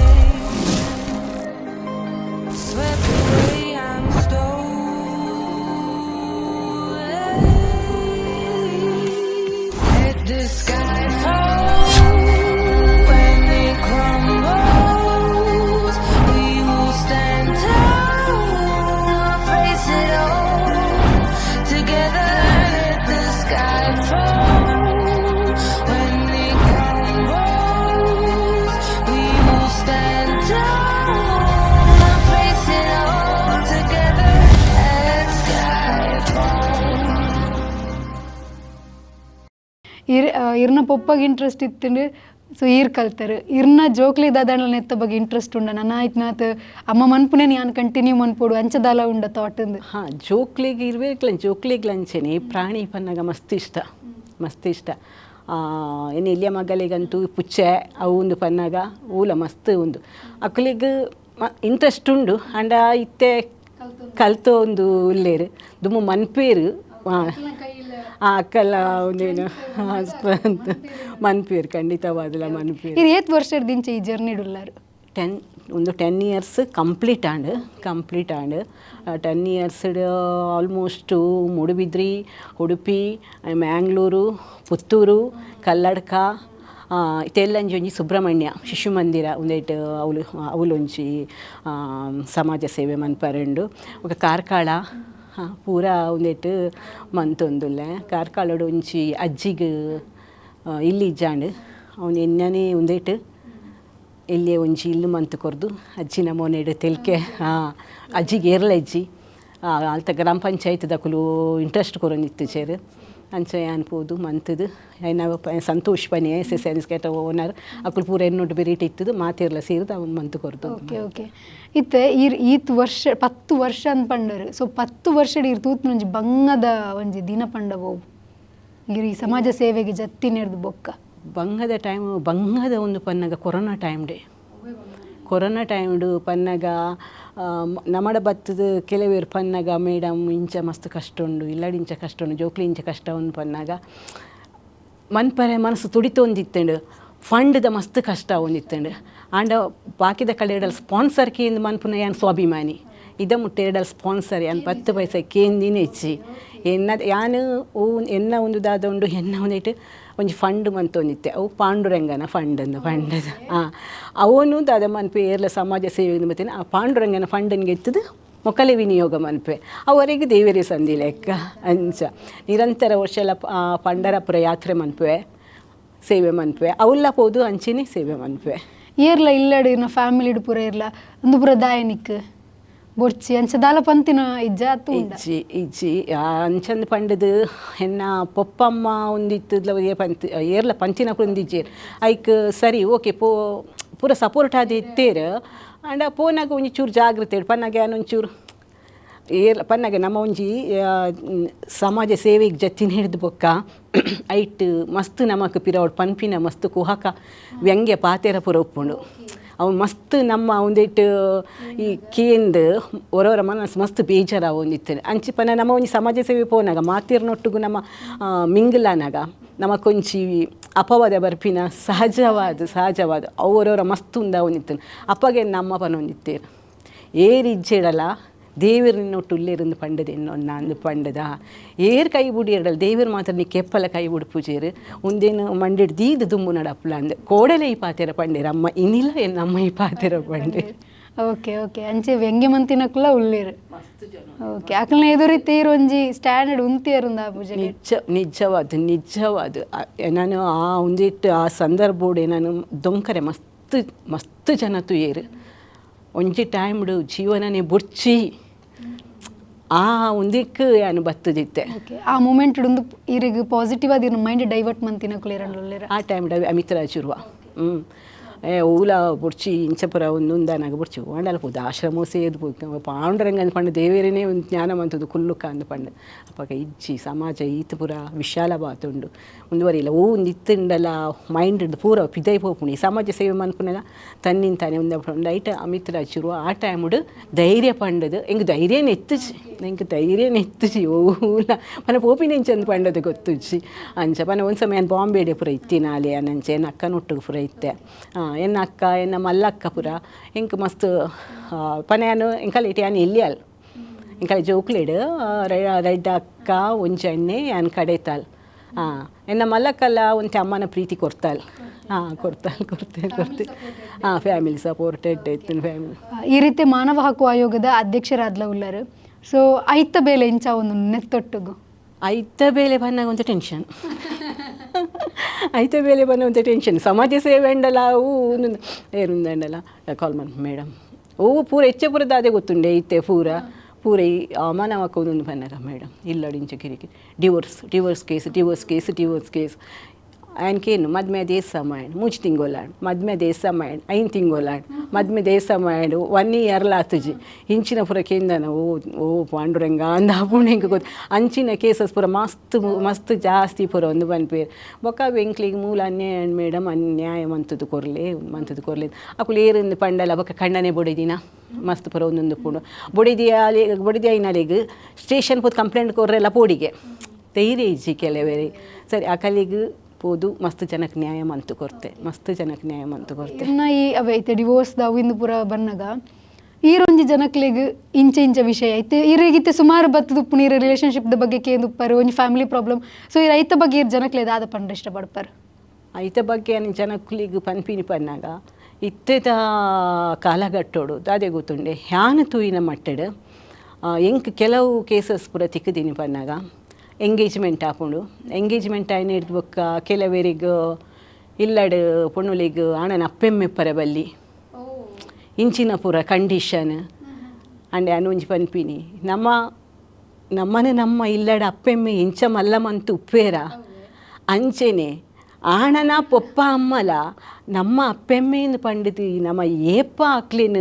Swept away, I'm stolen. Let the sky fall when it crumbles. We will stand tall, face it all together. Let the sky fall. ಇರ್ನ ಪೊಪ್ಪಗೆ interest ಇತ್ತಂಡು so ಈರ್ ಕಲ್ತಾರೆ ಇರ್ನ ಜೋಕ್ಲಿ ದಾದಾಂಡ್ಲ ನೆತ್ತ ಬಗ್ಗೆ interest ಉಂಡ ನನ್ನ ಆಯ್ತು ನಾತ್ ಅಮ್ಮ ಮನ್ಪುನೆ ನಾನು ಕಂಟಿನ್ಯೂ ಮನ್ಪೋಡು ಅಂಚದಾಲ ಉಂಡ ಥಾಟಂದು ಹಾಂ ಜೋಕ್ಲಿಗೆ ಇರ್ಬೇಕಲ್ಲ ಜೋಕ್ಲಿಗ್ಲಂಚೆನೆ ಪ್ರಾಣಿ ಪನ್ನಗ ಮಸ್ತ್ ಇಷ್ಟ ಏನು ಇಲ್ಲಿಯ ಮಗಲಿಗಂತೂ ಪುಚ್ಚೆ ಅವು ಒಂದು ಪನ್ನಗ ಊಲ ಮಸ್ತ್ ಉಂದು ಅಕ್ಕಲಿಗೆ ಇಂಟ್ರೆಸ್ಟ್ ಉಂಡು ಅಂಡ ಇತ್ತೆ ಕಲ್ತು ಒಂದು ಉಲ್ಲೇರು ದುಮ್ಮ ಮನ್ಪೇರು ಅಕ್ಕಲ್ಲ ಒಂದೇನು ಮನ್ಪೇರು ಖಂಡಿತವಾದಲ್ಲ ಮನ್ಪೇರು ಇದು ಏತ್ ವರ್ಷದಿಂಚೆ ಈ ಜರ್ನಿ ಉಳ್ಳಾರು ಒಂದು 10 years complete and 10 years almost Moodbidri, Udupi, Mangalore, Puttur, Kalladka ತೆಲ್ಲಂಜಿ ಒಂಜಿ ಸುಬ್ರಹ್ಮಣ್ಯ ಶಿಶು ಮಂದಿರ ಒಂದೇಟ್ ಅವಲೊಂಜಿ ಸಮಾಜ ಸೇವೆ ಮನ್ಪರೆಂಡು ఒక ಕಾರ್ಕಳ ಪೂರ ಒಂದೇಟ್ ಮಂತೊಂದುಲ್ಲೆ ಕಾರ್ಕಳಡು ಒಂಜಿ ಅಜ್ಜಿಗೆ ಇಲ್ಲಿ ಇಜ್ಜಾಂಡ್ ಅವನು ಎನ್ನನೇ ಒಂದೇಟ್ ಎಲ್ಲಿಯೇ ಒಂಜಿ ಇಲ್ಲು ಮಂತು ಕೊರ್ದು ಅಜ್ಜಿನ ಮೋನೆಡು ತೆಲ್ಕೆ ಅಜ್ಜಿಗೆ ಏರ್ಲ ಅಜ್ಜಿ ಅಲ್ತ ಗ್ರಾಮ ಪಂಚಾಯತ್ ದಕುಲು ಇಂಟ್ರೆಸ್ಟ್ ಕೊರೊಂದಿತ್ತು ಚೇರು ಅಂಚ ಅನ್ಪೋದು ಮಂತದು ನಾವು ಸಂತೋಷ್ ಪನಿ SSNS ಕೇಟ ಓನರ್ ಅಕುಲು ಪೂರ ಎನ್ನೊಟ್ಟು ಬೆರೀಟ್ ಇತ್ತದು ಮಾತೇರ್ಲ ಸೇರಿದು ಅವ ಮಂತು ಕೊರ್ದು. ಓಕೆ ಇತ್ತೆ ಈತ್ ವರ್ಷ 10 ವರ್ಷ ಅಂತ ಪಂಡರು. ಸೊ 10 ವರ್ಷ ತೂತ್ ಒಂಜಿ ಬಂಗದ ಒಂಜಿ ದಿನ ಪಂಡವು ಈ ಸಮಾಜ ಸೇವೆಗೆ ಜತ್ತಿ ನೆಡ್ದು ಬೊಕ್ಕ ಬಂಗದ ಒಂದು ಪನ್ನಗ ಕೊರೋನಾ ಟೈಮ್ಡು ಪನ್ನಗ ನಮ್ಮಡ ಬತ್ತದ ಕೆಲವೇರು ಪನ್ನಗ ಮೇಡಮ್ ಇಂಚ ಮಸ್ತ್ ಕಷ್ಟ ಉಂಡು ಇಲ್ಲಡಿ ಇಂಚ ಕಷ್ಟ ಉಂಡು ಜೋಕ್ಲಿ ಇಂಚ ಕಷ್ಟ ಉಂಡು ಪನ್ನಗ ಮನ್ಪರೆ ಮನಸ್ಸು ತುಡಿತೊಂದಿತ್ತಂಡು ಫಂಡ್ದ ಮಸ್ತ್ ಕಷ್ಟ ಒಂದಿತ್ತಂಡು ಆಂಡ ಬಾಕಿದ ಕಡೆ ಸ್ಪಾನ್ಸರ್ ಕೇಂದ್ರ ಮನ್ಪುನ ಯಾನ್ ಸ್ವಾಭಿಮಾನಿ ಇದ ಮುಟ್ಟೆ ಸ್ಪಾನ್ಸರ್ ಯಾನ್ 10 ಪೈಸೆ ಕೇಂದಿನ ಹೆಚ್ಚಿ ಯಾನು ಎನ್ನ ಒಂದು ದಾದ ಉಂಡು ಎನ್ನ ಒಂದಿಟ್ಟು ಒಂಜಿ ಫಂಡ್ ಮಂತೊಂದಿತ್ತೆ ಅವು ಪಾಂಡುರಂಗನ ಫಂಡನ್ನು ಅವನು ದಾದ ಮನ್ಪೆ ಏರ್ಲ ಸಮಾಜ ಸೇವೆ ಮತ್ತೆ ಆ ಪಾಂಡುರಂಗನ ಫಂಡನ್ಗೆ ಎತ್ತದು ಮೊಕಲೆ ವಿನಿಯೋಗ ಮನ್ಪೆ ಅವರಿಗೆ ದೇವರೇ ಸಂಧಿ ಲೆಕ್ಕ ಅಂಚ ನಿರಂತರ ವರ್ಷಲ ಪಂಡರಪುರ ಯಾತ್ರೆ ಮನ್ಪೆ ಸೇವೆ ಮನ್ಪೆ ಅವಲ್ಲ ಪೋದು ಅಂಚಿನೇ ಸೇವೆ ಮನ್ಪೆ ಏರ್ಲ ಇಲ್ಲಡಿ ಫ್ಯಾಮಿಲಿಡ್ ಪೂರ ಇರ್ಲ ಒಂದು ಪೂರ ದಾಯನಿಕ್ ಬೊರ್ಚಿ ಅಂಚದಾಲ ಪಂತಿನ ಇಜ್ಜಿ ಅಂಚಂದು ಪಂಡದು ಎನ್ನ ಪೊಪ್ಪಮ್ಮ ಒಂದಿತ್ತದ ಏರ್ಲ ಪಂಚಿನ ಕುಂದಿಜ್ಜೇರು ಐಕ್ ಸರಿ ಓಕೆ ಪೂರ ಸಪೋರ್ಟ್ ಆದ ಇತ್ತೇರು ಅಂಡ ಪೋನಾಗ ಒಂಜಿ ಚೂರು ಜಾಗ್ರತೆ ಪನ್ನಾಗ ಏನೊಂಚೂರು ಏರ್ಲ ಪನ್ನಾಗ ನಮ್ಮ ಒಂಜಿ ಸಮಾಜ ಸೇವೆಗೆ ಜತ್ತಿನ ಹಿಡಿದು ಬೊಕ್ಕ ಐಟ್ ಮಸ್ತ್ ನಮಕ್ ಪಿರವಡ್ ಪನ್ಪಿನ ಮಸ್ತ್ ಕುಹಕ ವ್ಯಂಗ್ಯ ಪಾತೆರ ಪೂರ ಒಪ್ಪುಂಡು ಅವು ಮಸ್ತ್ ನಮ್ಮ ಒಂದಿಟ್ಟು ಈ ಕೇಂದ್ರ ಹೊರವರ ಮನಸ್ಸು ಮಸ್ತ್ ಬೇಜಾರಾಗ ಒಂದಿತ್ತು ಅಂಚಿಪನ ನಮ್ಮ ಒಂಜಿ ಸಮಾಜ ಸೇವೆ ಪೋನಾಗ ಮಾತಿರ್ನೊಟ್ಟಿಗೂ ನಮ್ಮ ಮಿಂಗ್ಲಾನಾಗ ನಮಕೊಂಚಿ ಅಪವಾದ ಬರ್ಪಿನ ಸಹಜವಾದ ಅವರವರ ಮಸ್ತ್ ಉಂದ ಒಂದಿತ್ತು ಅಪ್ಪಗೆ ನಮ್ಮ ಪನ ಒಂದಿತ್ತೇರು ಏರಿಜ್ಜೆಡಲ ದೇವರು ನಿನ್ನೊಟ್ಟು ಉಲ್ಲೇருந்து ಪಂಡದು ಎನ್ನೊನ್ನ ಅಂದು ಪಂಡದ ಏರ್ ಕೈ ಬುಡಿ ಎರಡಲ್ಲ ದೇವರು ಮಾತ್ರ ನೀ ಕೆಪ್ಪಲ ಕೈ ಬುಡಿ ಪೂಜೇರು ಒಂದೇನು ಮಂಡಿಡ್ ದೀದು ದುಮ್ಮು ನಡಪ್ಪಲ ಅಂದೆ ಕೋಡಲೆ ಈ ಪಾತೆರ ಪಂಡೇರು ಅಮ್ಮ ಇನ್ನಿಲ್ಲ ಎನ್ನಮ್ಮ ಈ ಪಾತೆರ ಪಂಡೇರು. ಓಕೆ ಅಂಚೆ ವ್ಯಂಗ್ಯ ಮಂತಿನಕ್ಕಲ್ಲ ಉಳ್ಳೇರು ಓಕೆ ಅಕಲ್ನ ಎದುರಿತ್ತೇರು ಒಂಜಿ ಸ್ಟ್ಯಾಂಡರ್ಡ್ ಉಂತಿಯರುಂದ ಪೂಜೆ ನಿಜವಾದ ನಾನು ಆ ಒಂದಿಟ್ಟು ಆ ಸಂದರ್ಭೋಡೆ ನಾನು ದೊಂಕರೆ ಮಸ್ತ್ ಜನ ತುಯೇರು ಒಂಜಿ ಟೈಮ್ಡು ಜೀವನನೇ ಬುಡ್ಚಿ ಆ ಒಂದಿಕ್ಕೆ ನಾನು ಬತ್ತದಿತ್ತೆ ಆ ಮೂಮೆಂಟ್ ಒಂದು ಇರಿಗೆ ಪಾಸಿಟಿವ್ ಆದ ಮೈಂಡ್ ಡೈವರ್ಟ್ ಮಂತಿನ ಕುಲೇರ ಆ ಟೈಮ್ ಅಮಿತ್ ರಾಜುರ್ವ ಊಲ ಬುಡ್ಚಿ ಇಂಚಪುರ ಒಂದೊಂದಾನಾಗ ಬುಡ್ಚಿ ವಾಂಡಲ ಪೋದು ಆಶ್ರಮ ಸೇದು ಪಾಂಡುರಂಗ ಅಂದು ಪಂಡ ದೇವೇರೇನೇ ಒಂದು ಜ್ಞಾನ ಮಂತದ್ದು ಕುಲ್ಲುಕ ಅಂದು ಪಂಡ ಅಪ್ಪಾಗ ಇಜ್ಜಿ ಸಮಾಜ ಈತ ಪೂರ ವಿಶಾಲ ಬಾತುಂಡು ಮುಂದುವರಿಲ್ಲ ಒಂದು ಇತ್ತುಂಡಲ ಮೈಂಡ್ ಪೂರ ಪಿದೈ ಪೋಪುಣಿ ಸಮಾಜ ಸೇವೆ ಮನ್ಪುನಲ್ಲ ತನ್ನಿಂದ ತಾನೇ ಒಂದು ಐಟ ಅಮಿತ್ ರಾಜುರು ಆ ಟೈಮ್ಡು ಧೈರ್ಯ ಪಂಡದು ಎಂಗೆ ಧೈರ್ಯ ನೆತ್ತುಜಿ ಓಲ ಮನ ಪೋಪಿನ ಇಂಚಂದು ಪಂಡದು ಗೊತ್ತುಜ್ಜಿ ಅಂಚ ಪನ ಒಂದು ಸಮಯ ಬಾಂಬೆಡೆ ಪೂರ ಇತ್ತಿನಾಲೆ ಅನ್ನಂಚೆ ಎನ್ನ ಅಕ್ಕನೊಟ್ಟಿಗೆ ಪೂರ ಇತ್ತೆ ಎನ್ನ ಅಕ್ಕ ಎನ್ನ ಮಲ್ಲಕ್ಕ ಪುರ ಇಂಕ ಮಸ್ತ್ ಪನೆಯಾನು ಇಂಕಲ್ ಇಟ್ಟು ಯಾನು ಇಲ್ಲಿ ಅಲ್ಲ ಇಂಕಲ್ ಜೋಕ್ಲೇಡು ರೆಡ್ ಅಕ್ಕ ಒಂಜಣ್ಣೆ ಯಾನ್ ಕಡೆತಾಲ್ ಎನ್ನ ಮಲ್ಲಕ್ಕಲ್ಲ ಒಂದು ಅಮ್ಮನ ಪ್ರೀತಿ ಕೊಡ್ತಾಲ್ ಕೊಡ್ತೆ ಫ್ಯಾಮಿಲಿ ಸಪೋರ್ಟೆಡ್ ಇತ್ತು ಫ್ಯಾಮಿಲಿ. ಈ ರೀತಿ ಮಾನವ ಹಕ್ಕು ಆಯೋಗದ ಅಧ್ಯಕ್ಷರಾದ್ಲ ಉಳ್ಳರು. ಸೊ ಐತ ಬೇಲೆ ಇಂಚ ಒಂದು ನೆತ್ತೊಟ್ಟುಗು ಐತ ಬೇಲೆ ಬಂದಾಗ ಒಂದು ಟೆನ್ಷನ್ ಸಮಾಜ ಸೇವೆ ಅಂಡಲ್ಲ ಅವು ಏರುಂದಂಡಲ್ಲ ಕಾಲ್ ಮಾಡಿ ಮೇಡಮ್ ಪೂರ ಹೆಚ್ಚೆ ಪೂರದ ಅದೇ ಗೊತ್ತುಂಡೆ ಐತೆ ಪೂರ ಈ ಮಾನವಕ್ಕೆ ಒಂದೊಂದು ಬಂದಾಗ ಮೇಡಮ್ ಇಲ್ಲಡಿಂಚ ಕಿರಿಕಿ ಡಿವೋರ್ಸ್ ಕೇಸ್ ఆయనకేను మధ్య దేశమాయడు 3 తింగోలాడు మధ్య దేశమాయడు 5 తింగోలాడు మధ్య దేశమాయడు 1 ఇయర్ లాతుజి ఇంచిన ಪುರ ಕೇಂದನ ಓ ಪಾಂಡುರಂಗ ಅಂದಾಪುಣ ಹಿಂಗೆ ಗೊತ್ತು ಅಂಚಿನ ಕೇಸಸ್ ಪುರ ಮಸ್ತ್ ಜಾಸ್ತಿ ಪುರ ಒಂದು ಬಂದ್ಪೇರು ಬೊಕ್ಕ ಬೆಂಕ್ಲಿಗೆ ಮೂಲ ಅನ್ಯಾಯ ಮೇಡಮ್ ಅನ್ಯಾಯ ಮಂತದ್ದು ಕೊರ್ಲೆ ಅಕುಲು ಏರಿಂದ ಪಂಡಲ ಬೊಕ್ಕ ಕಣ್ಣನೆ ಬೊಡಿದಿನ ಮಸ್ತ್ ಪುರ ಒಂದೊಂದು ಪುಂಡು ಬೊಡಿದಿ ಐನಲೆಗ್ ಸ್ಟೇಷನ್ ಪೋದು ಕಂಪ್ಲೇಂಟ್ ಕೊರ್ರೆಲ್ಲ ಪೋಡಿಗೆ ಧೈರ್ಯ ಇಜ್ಜಿ ಕೆಲವೇರಿ ಸರಿ ಆ ಕಲಿಗೆ ಪೋದು ಮಸ್ತ್ ಜನಕ್ಕೆ ನ್ಯಾಯ ಮಂತು ಕೊರ್ತೆ ಇನ್ನ ಈ ಅವೇ ಐತೆ ಡಿವೋರ್ಸ್ ಅವಿಂದು ಪೂರ ಬನ್ನಗ ಈರೊಂಜಿ ಜನಕ್ಲೆಗ್ ಇಂಚ ವಿಷಯ ಐತೆ ಈರಿಗಿತ್ತೆ ಸುಮಾರು ಬತ್ತದು ಪುನೀರ ರಿಲೇಷನ್ಶಿಪ್ ಬಗ್ಗೆ ಕೇಂದುಪ್ಪರು ಒಂಜಿ ಫ್ಯಾಮಿಲಿ ಪ್ರಾಬ್ಲಮ್ ಸೊ ಈ ರೈತ ಬಗ್ಗೆ ಇರ್ ಜನಕ್ಲೆ ದಾದ ಪಂಡ್ರೆ ಇಷ್ಟಪಡ್ಪಾರು ಐತ ಬಗ್ಗೆ ಜನಕ್ಲಿಗ್ ಪನ್ಪಿನಿ ಪನ್ನಾಗ ಇತ್ತೆದ ಕಾಲಘಟ್ಟೋಡು ದಾದೆ ಗೊತ್ತುಂಡೆ ಹ್ಯಾನ ತೂಯಿನ ಮಟ್ಟಡ್ ಎಂಕ್ ಕೆಲವು ಕೇಸಸ್ ಪೂರ ತಿಕ್ಕದೀನಿ ಪನ್ನಾಗ ಎಂಗೇಜ್ಮೆಂಟ್ ಆಪುಂಡು ಎಂಗೇಜ್ಮೆಂಟ್ ಆಯ್ನ ಹಿಡ್ದು ಬೊಕ್ಕ ಕೆಲವರಿಗೆ ಇಲ್ಲಡ್ ಪೊಣ್ಣುಲಿಗ್ ಆಣನ ಅಪ್ಪೆಮ್ಮೆಪ್ಪರ ಬಲ್ಲಿ ಇಂಚಿನ ಪೂರ ಕಂಡೀಷನ್ ಅಂಡೆ ಅನೊಂಜಿ ಪನ್ಪಿನಿ ನಮ್ಮ ಇಲ್ಲಡ ಅಪ್ಪೆಮ್ಮೆ ಇಂಚ ಮಲ್ಲಮಂತು ಉಪ್ಪೇರ ಅಂಚೆನೆ ಆಣನ ಪೊಪ್ಪ ಅಮ್ಮಲ ನಮ್ಮ ಅಪ್ಪೆಮ್ಮೆಯಿಂದ ಪಂಡಿತು ನಮ್ಮ ಏಪ ಆಕ್ಲಿನ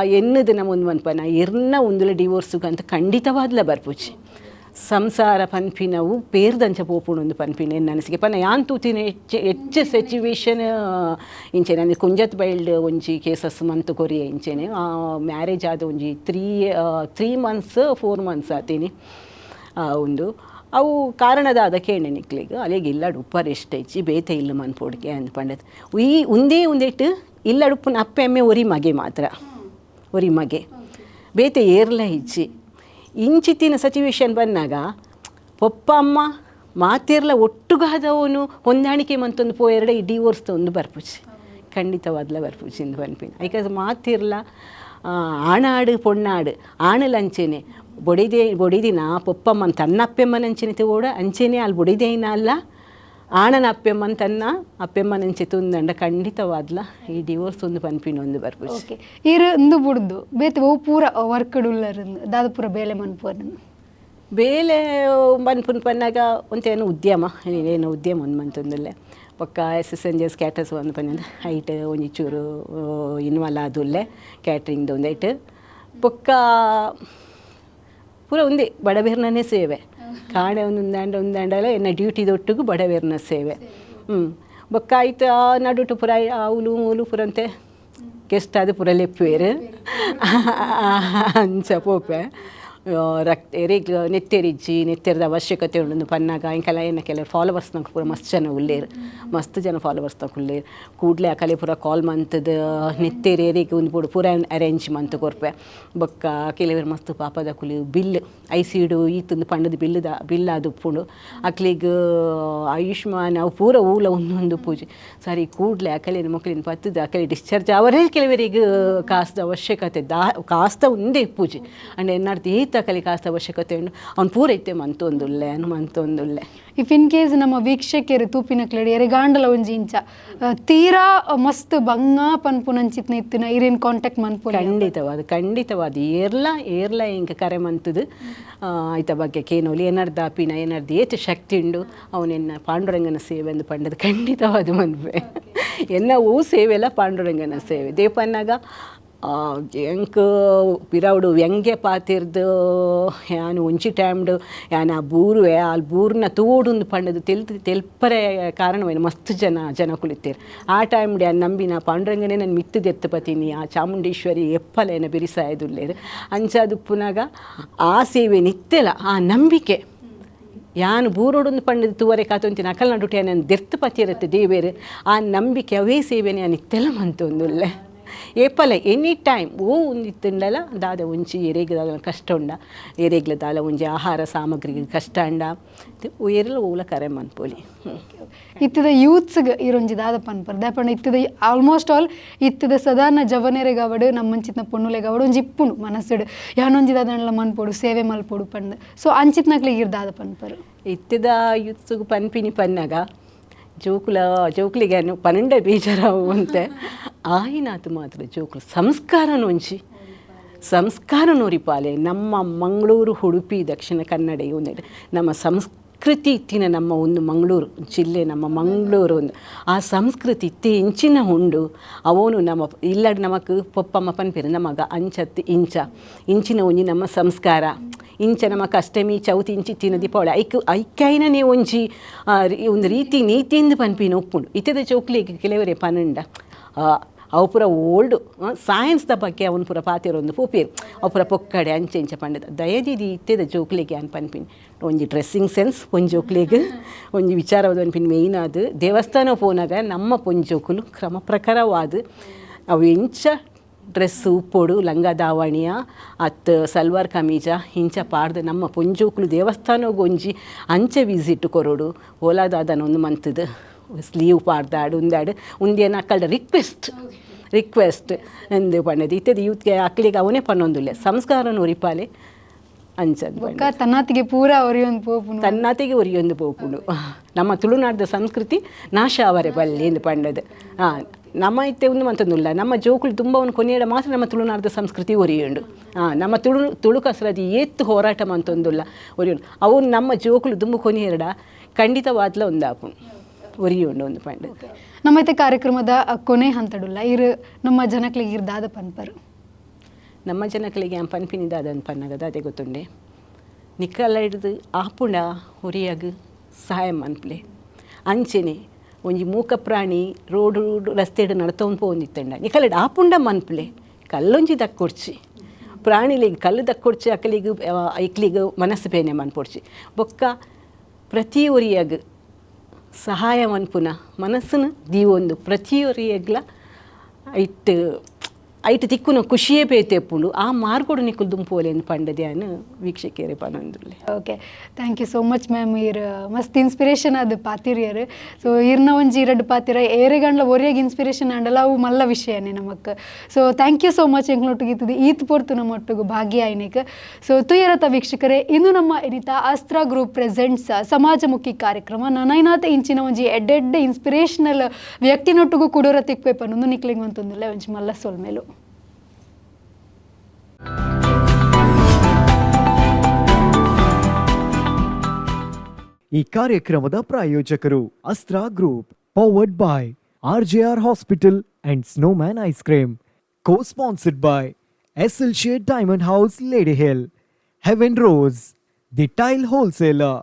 ಎನ್ನದು ನಮ್ಮೊಂದು ಮನ್ಪನ ಇರ್ನ ಒಂದುಲ ಡಿವೋರ್ಸುಗಂತ ಖಂಡಿತವಾದ್ಲ ಬರ್ಪುಜಿ ಸಂಸಾರ ಪನ್ಪಿನವು ಪೇರ್ದಂಚ ಪೋಪುಣೊಂದು ಪನ್ಪಿನ ಏನು ಅನಿಸಿಕೆ ಪನ್ನ ಯಾನ್ ತೂತಿನ ಹೆಚ್ಚು ಸಿಚುವೇಶನ್ ಇಂಚೆನೆ ಅಂದರೆ ಕುಂಜತ್ ಬೈಲ್ಡ್ ಒಂಜಿ ಕೇಸಸ್ ಮಂತು ಕೊರಿಯ ಇಂಚೆನೆ ಮ್ಯಾರೇಜ್ ಆದ ಒಂಜಿ 3 months 4 months ಆತೀನಿ ಒಂದು ಅವು ಕಾರಣದಾದ ಕೇಣೆ ನಿಕ್ಲಿಗೆ ಅಲ್ಲಿಗೆ ಇಲ್ಲಡು ಉಪ್ಪರ್ ಎಷ್ಟು ಹೆಚ್ಚಿ ಬೇತೆ ಇಲ್ಲ ಮನ್ಪೋಡಿಗೆ ಅಂತ ಪಂಡದು ಒಂದೇಟು ಇಲ್ಲಡುಪ್ಪನ ಅಪ್ಪೆಮ್ಮೆ ಒರಿ ಮಗೆ ಬೇತೆ ಏರ್ಲ ಹೆಚ್ಚಿ ಇಂಚಿತ್ತಿನ ಸಿಚುವೇಶನ್ ಬಂದಾಗ ಪೊಪ್ಪ ಅಮ್ಮ ಮಾತಿರ್ಲ ಒಟ್ಟುಗಾದವನು ಹೊಂದಾಣಿಕೆ ಮಂತೊಂದು ಪೋಯರಡೆ ಈ ಡಿವೋರ್ಸ್ ಒಂದು ಬರ್ಪುಜಿ ಖಂಡಿತವಾದ್ಲ ಬರ್ಪುಜಿ ಇಂದು ಪನ್ಪಿನ ಐಕಾಸ್ ಮಾತಿರ್ಲ ಆಣಾಡು ಪೊಣ್ಣಾಡು ಆಣಲಂಚೆನೆ ಬೊಡಿದಿನ ಪೊಪ್ಪಮ್ಮನ ತನ್ನ ಅಪ್ಪೆಮ್ಮನಂಚೆನೆ ತಗೋಡ ಅಂಚೆನೆ ಅಲ್ಲಿ ಬೊಡಿದೇನ ಅಲ್ಲ ಆಣನ ಅಪ್ಪೆಮ್ಮನಂಚೆ ತುಂದಂಡ ಖಂಡಿತವಾದ್ಲ ಈ ಡಿವೋರ್ಸ್ ಒಂದು ಪನ್ಪಿನ ಒಂದು ಬರ್ಪುಜಿ ಓಕೆ ಇರು ಬುಡ್ದು ಬೇತೆ ಓ ಪೂರ ವರ್ಕಡುಲ್ಲರಿಂದ ದಾದ ಪೂರ ಬೇಲೆ ಮನ್ಪುವರನ್ನು ಬೇಲೆ ಮನ್ಪುನ್ ಪನ್ನಾಗ ಒಂತೇನು ಉದ್ಯಮ ಒಂದು ಮಂತೊಂದುಲ್ಲೆ ಪಕ್ಕ SSNG ಕ್ಯಾಟರ್ಸ್ ಒಂದು ಪನ್ನ ಹೈಟ್ ಒಂಜಿ ಚೂರು ಇನ್ವಾಲ್ವ್ ಆದುಲ್ಲೆ ಕ್ಯಾಟ್ರಿಂಗ್ದು ಒಂದು ಐಟ್ ಪಕ್ಕ ಪೂರ ಒಂದೇ ಬಡಬೇರ್ನೇ ಸೇವೆ ಕಾಣೆ ಒಂದಾಂಡಲ ಎನ್ನ ಡ್ಯೂಟಿದೊಟ್ಟಿಗೂ ಬಡವೇರ್ನ ಸೇವೆ ಬೊಕ್ಕ ಆಯ್ತು ನಡುಟು ಪುರ ಅವಲು ಮೂಲು ಪುರಂತೆ ಗೆಸ್ಟ್ ಅದು ಪುರ ಲೆಪ್ಪೇರು ಅಂಚ ಪೋಪೆ ನೆತ್ತೆರಿದ ಅವಶ್ಯಕತೆ ಉಂಡು ಪನ್ನಾಗ ಇಂಕಲ್ಲ ಏನ ಕೆಲವರು ಫಾಲೋವರ್ಸ್ನಾಗ ಪೂರ ಮಸ್ತ್ ಜನ ಫಾಲೋವರ್ಸ್ನಾಗ ಉಳ್ಳೇರು ಕೂಡಲೇ ಆ ಕಲೆ ಪೂರ ಕಾಲ್ ಮಂತದ ನೆತ್ತೆರಿಗೆ ಒಂದು ಪೂರ ಪೂರ ಅರೇಂಜ್ ಮಂತ್ ಕೊರ್ಪೆ ಬೊಕ್ಕ ಕೆಲವರು ಮಸ್ತ್ ಪಾಪದ ಕುಲಿ ಬಿಲ್ ಐಸಿಡು ಈತಂದು ಪಂಡದ ಬಿಲ್ ಅದು ಉಪ್ಪುಂಡು ಅಕ್ಲಿಗೆ ಆಯುಷ್ಮಾನ್ ಅವು ಪೂರ ಊಲ ಒಂದೊಂದು ಪೂಜೆ ಸರಿ ಕೂಡಲೇ ಆ ಕಲೆನ ಮಕ್ಕಳಿನ ಪತ್ತದ ಆ ಕಲೆ ಡಿಸ್ಚಾರ್ಜ್ ಅವರೇ ಕೆಲವರಿಗೆ ಕಾಸ್ದ ಅವಶ್ಯಕತೆ ಕಾಸ್ತ ಒಂದೇ ಪೂಜೆ ಅಂಡ್ ಎನ್ನಾಡ್ದು ಕಲಿ ಕಾಸ್ತ ಅವಶ್ಯಕತೆ ಉಂಡು ಅವ್ನು ಪೂರ ಐತೆ ಮಂತೊಂದುಲ್ಲೆ ಇಫ್ ಇನ್ ಕೇಸ್ ನಮ್ಮ ವೀಕ್ಷಕರು ತೂಪಿನ ಕ್ಲಡಿ ಎರೆಗಾಂಡಲ ಒಂಜಿ ಇಂಚ ತೀರಾ ಮಸ್ತ್ ಬಂಗ ಪನ್ಪುನಂಚಿತ್ನ ಇತ್ತಿನ ಇರೇನ್ ಕಾಂಟ್ಯಾಕ್ಟ್ ಮನ್ಪು ಖಂಡಿತವಾದ ಏರ್ಲ ಇಂಕ ಕರೆ ಮಂತದು ಐತ ಬಗ್ಗೆ ಕೇನೋಲಿ ಏನಾರ್ದು ಆಪಿನ ಏನಾರ್ದು ಏತು ಶಕ್ತಿ ಉಂಡು ಅವನೆನ್ನ ಪಾಂಡುರಂಗನ ಸೇವೆ ಎಂದು ಪಂಡದು ಖಂಡಿತವಾದ ಮನ್ಪೆ ಎನ್ನ ಹೂ ಸೇವೆ ಎಲ್ಲ ಪಾಂಡುರಂಗನ ಸೇವೆ ದೇಪನ್ನಾಗ ಎಂಕ್ ಪಿರವುಡು ವ್ಯಂಗ್ಯ ಪಾತಿರ್ದು ಯಾನು ಒಂಚಿ ಟೈಮ್ಡು ಯಾನು ಆ ಬೂರುವೆ ಆ ಬೂರ್ನ ತೋಡುಂದು ಪಂಡದು ತೆಲ್ಪರೆ ಕಾರಣವೇನು ಮಸ್ತ್ ಜನ ಕುಳಿತೀರು ಆ ಟೈಮ್ಡು ಯಾನು ನಂಬಿನ ಪಾಂಡುರಂಗನೇ ನಾನು ಮಿತ್ತದೆತ್ತು ಪತೀನಿ ಆ ಚಾಮುಂಡೇಶ್ವರಿ ಎಪ್ಪಲೇನ ಬಿರಿಸಾಯದುಲ್ಲೇರು ಅಂಚಾದು ಪುನಗ ಆ ಸೇವೆ ನಿತ್ತೆಲ ಆ ನಂಬಿಕೆ ಯಾನು ಬೂರೋಡೊಂದು ಪಂಡದು ತೂವರೆ ಕಾತೊಂತಿನ ಅಕಲ್ ನಡುಟೆ ನಾನು ದೆರ್ತು ಪತಿರತ್ತೆ ದೇವೇರು ಆ ನಂಬಿಕೆ ಅವೇ ಸೇವೆನೇ ನಾನು ನಿತ್ತೆಲ ಮಂತೊಂದುಲ್ಲೆ ಏಪಲ ಎನಿ ಟೈಮ್ ಒಂದಿತ್ತುಂಡಲ ದಾದ ಒಂಚಿ ಎರೆಗ್ಲ ಕಷ್ಟ ಉಂಡ ಎರೆಗ್ಲ ದಾಲ ಒಂಜಿ ಆಹಾರ ಸಾಮಗ್ರಿಗೆ ಕಷ್ಟ ಅಂಡ ಏರೆಲ್ಲ ಓಲ ಕರೆ ಮನ್ಪೋಲಿ ಇತ್ತದ ಯೂತ್ಸ್ಗೆ ಇರೊಂಜಿ ದಾದ ಪನ್ಪರ್ ದಾಪಂಡ ಇತ್ತದ ಆಲ್ಮೋಸ್ಟ್ ಆಲ್ ಇತ್ತದ ಸಾಧಾರಣ ಜವನೆರೆಗಾವಡು ನಮ್ಮಂಚಿತ್ನ ಪೊಣ್ಣುಲೆಗಾವಡು ಒಂಜಿ ಇಪ್ಪುನು ಮನಸ್ಸುಡು ಯಾನೊಂಜಿ ದಾದನಲ್ಲ ಮನ್ಪೋಡು ಸೇವೆ ಮಲ್ಪೋಡು ಪಂಡ ಸೊ ಅಂಚಿತ್ನಕ್ಲಿಗೆ ಇರ್ದಾದ ಪನ್ಪರು ಇತ್ತದ ಯೂತ್ಸ್ಗೆ ಪನ್ಪಿನಿ ಪನ್ನಾಗ ಜೋಕುಲಿಗೆ ಪನ್ನెండే ಬೀಜರಾವು ಅಂತೆ ಆಯಿನಾತು ಮಾತ್ರ ಜೋಕುಲು ಸಂಸ್ಕಾರ ನೋರಿಪಾಲೆ ನಮ್ಮ ಮಂಗಳೂರು ಉಡುಪಿ ದಕ್ಷಿಣ ಕನ್ನಡ ಒಂದೆಡೆ ನಮ್ಮ ಸಂಸ್ಕೃತಿ ಇತ್ತಿನ ನಮ್ಮ ಒಂದು ಮಂಗಳೂರು ಜಿಲ್ಲೆ ನಮ್ಮ ಮಂಗಳೂರು ಒಂದು ಆ ಸಂಸ್ಕೃತಿ ಇತ್ತೆ ಇಂಚಿನ ಉಂಡು ಅವನು ನಮ್ಮ ಇಲ್ಲಡ್ ನಮಕ್ ಪೊಪ್ಪಮ್ಮ ಪನ್ಪೇರು ನಮಗ ಅಂಚತ್ತು ಇಂಚಿನ ಒಂಜಿ ನಮ್ಮ ಸಂಸ್ಕಾರ ಇಂಚ ನಮಕ್ ಅಷ್ಟಮಿ ಚೌತಿ ಇಂಚಿ ತಿನ್ನ ದೀಪಾವಳಿ ಐಕ್ಯಾಯ್ನೇ ಒಂದು ರೀತಿ ನೀತಿಯಿಂದ ಪನ್ಪಿನ ಒಪ್ಪುಂಡು ಇತ್ತದ ಚೌಕ್ಲಿಗೆ ಕೆಲವರೇ ಪನ್ನಂಡ ಅವು ಪೂರ ಓಲ್ಡ್ ಸೈನ್ಸ್ದ ಬಗ್ಗೆ ಅವನು ಪೂರ ಪಾತಿರೊಂದು ಪೂಪೇರು ಅವು ಪೂರ ಪೊಕ್ಕಡೆ ಅಂಚೆ ಇಂಚೆ ಪಂಡದ ದಯದಿದಿ ಇತ್ತೆದ ಜೋಕ್ಲಿಗೆ ಅನ್ಪನ್ಪಿನ್ ಒಂಜಿ ಡ್ರೆಸ್ಸಿಂಗ್ ಸೆನ್ಸ್ ಒಂಜಿ ಜೋಕ್ಲಿಗೆ ಒಂಜಿ ವಿಚಾರವಾದ ಅನ್ಪಿನ್ ಮೇಯ್ನ್ ಅದು ದೇವಸ್ಥಾನ ಪೋನಾಗ ನಮ್ಮ ಪೊಂಜೋಕುಲು ಕ್ರಮ ಪ್ರಕಾರವಾದ ಅವು ಇಂಚ ಡ್ರೆಸ್ಸು ಉಪ್ಪೊಡು ಲಂಗ ದಾವಣಿಯ ಅತ್ತು ಸಲ್ವಾರ್ ಕಮೀಜ ಇಂಚ ಪಾಡ್ದು ನಮ್ಮ ಪೊಂಜೋಕುಲು ದೇವಸ್ಥಾನಕ್ಕೆ ಒಂಜಿ ಅಂಚೆ ವಿಸಿಟ್ ಕೊರೋಡು ಓಲಾದಾದನ ಒಂದು ಮಂತದ ಸ್ಲೀವ್ ಪಾಡ್ದಾಡು ಉಂದಾಡು ಉಂದೇನ ಅಕ್ಕಲ್ಡ ರಿಕ್ವೆಸ್ಟ್ ಎಂದು ಪಣ್ಣದು ಇತ್ತದ ಯೂತ್ಗೆ ಅಕ್ಕಲಿಗೆ ಅವನೇ ಪನ್ನೊಂದುಲ್ಲೆ ಸಂಸ್ಕಾರನ ಉರಿಪಾಲೆ ಅಂಚದು ತನ್ನಾತಿಗೆ ಪೂರ ಒರಿಯೊಂದು ಪೋಪುನು ತನ್ನಾತಿಗೆ ಒರಿಯೊಂದು ಪೋಪುನು ನಮ್ಮ ತುಳುನಾಡ್ದ ಸಂಸ್ಕೃತಿ ನಾಶ ಅವರೇ ಬಲ್ಲೆ ಎಂದು ಪಂಡದು ನಮ್ಮ ಇತ್ತೆ ಒಂದು ಮಂತೊಂದುಲ್ಲ ನಮ್ಮ ಜೋಕುಲು ತುಂಬ ಒಂದು ಕೊನೆಯಡ ಮಾತ್ರ ನಮ್ಮ ತುಳುನಾಡ್ದ ಸಂಸ್ಕೃತಿ ಒರಿಯುಂಡು ನಮ್ಮ ತುಳು ಕಸರದಿ ಏತ್ತು ಹೋರಾಟ ಮಂತೊಂದುಲ್ಲ ಒರಿಯುಂಡು ಅವು ನಮ್ಮ ಜೋಕುಲು ತುಂಬ ಕೊನೆಯರಡ ಖಂಡಿತವಾದ್ಲ ಒಂದು ಆಪುನು ಒರಿಯುಂಡು ಒಂದು ಪಂಡ ನಮ್ಮ ಇತ್ತೆ ಕಾರ್ಯಕ್ರಮದ ಕೊನೆ ಹಂತಡುಲ್ಲ ಇರು ನಮ್ಮ ಜನಕ್ಲಿಗೆ ಇರ್ದಾದ ಪನ್ಪರು ನಮ್ಮ ಜನಕ್ಲಿಗೆ ಪನ್ಪಿನಿದ ಅದನ್ನು ಪನ್ನಗದ ಅದೇ ಗೊತ್ತುಂಡೆ ನಿಕ್ಕಲ್ಲ ಹಿಡಿದು ಆಪುಂಡ ಹೊರಿಯಾಗ ಸಹಾಯ ಮನ್ಪ್ಲೆ ಅಂಚೆನೆ ಒಂಜಿ ಮೂಕ ಪ್ರಾಣಿ ರೋಡು ರಸ್ತೆಡು ನಡ್ತೊಂದು ಪೋಂದಿತ್ತಂಡ ನಿಕ್ಕಲ್ಲ ಆಪುಂಡ ಮನ್ಪ್ಲೆ ಕಲ್ಲೊಂಜಿ ದಕ್ಕೊಡ್ಚಿ ಪ್ರಾಣಿಲಿಗೆ ಕಲ್ಲು ದಕ್ಕೊಡ್ಚಿ ಅಕ್ಕಲಿಗೆ ಐಕ್ಲಿಗೆ ಮನಸ್ಸು ಬೇನೆ ಮನ್ಪೊಡ್ಚಿ ಬೊಕ್ಕ ಪ್ರತಿ ಒರಿಯಾಗ ಸಹಾಯ ಮನ್ಪುನ ಮನಸ್ಸನ್ನು ದೀವೊಂದು ಪ್ರತಿಯೊರಿಯಗ್ಲ ಐಟ್ ತಿಕ್ಕುನ ಖುಷಿಯೇ ಬೇತೆಪ್ಪುಂಡು ಆ ಮಾರ್ಗೋಡು ನಿಕ್ಕುಲು ದುಂಪೋಲೆ ಎಂದು ಪಂಡದ್ಯಾನು ವೀಕ್ಷಕರೇ ಪನೊಂದುಲ್ಲೆ. Okay thank you so much ma'am. ಇರ್ ಮಸ್ತ್ ಇನ್ಸ್ಪಿರೇಷನ್ ಅದು ಪಾತಿರಿಯರು. ಸೊ ಇರ್ನ ಒಂಜಿ ಎರಡು ಪಾತಿರ ಏರೆಗಂಡ್ಲ ಒರಿಯಾಗಿ ಇನ್ಸ್ಪಿರೇಷನ್ ಆಂಡಲ್ಲ ಅವು ಮಲ್ಲ ವಿಷಯನೇ ನಮಕ್. So thank you so much ಎಂಗ್ಲೊಟ್ಟಿಗೆ ಇತ್ತದು ಈತ್ ಪೊರ್ತು ನಮ್ಮೊಟ್ಟಿಗೆ ಭಾಗಿಯಾಯಿನಿಕ್. ಸೊ ತುಯರತ ವೀಕ್ಷಕರೇ, ಇಂದು ನಮ್ಮ ಎನಿತ ಆಸ್ಟ್ರಾ ಗ್ರೂಪ್ ಪ್ರೆಸೆಂಟ್ಸ್ ಸಮಾಜಮುಖಿ ಕಾರ್ಯಕ್ರಮ ನನೈನಾಥ ಇಂಚಿನ ಒಂಜಿ ಎಡ್ಡೆಡ್ಡೆ ಇನ್ಸ್ಪಿರೇಷನಲ್ ವ್ಯಕ್ತಿನೊಟ್ಟಿಗೂ ಕೂಡೋರ ತಿಕ್ಪೇಪನ್ನೊಂದು ನಿಕ್ಲಿಂಗ್ ಅಂತಂದಿಲ್ಲ ಒಂಜಿ ಮಲ್ಲ ಸೊಲ್ಮೇಲು. ಈ ಕಾರ್ಯಕ್ರಮದ ಪ್ರಾಯೋಜಕರು Astra group, powered by RJR hospital and Snowman ice cream, co-sponsored by SL Shade Diamond House, Lady Hill, Heaven Rose, The Tile Wholesaler.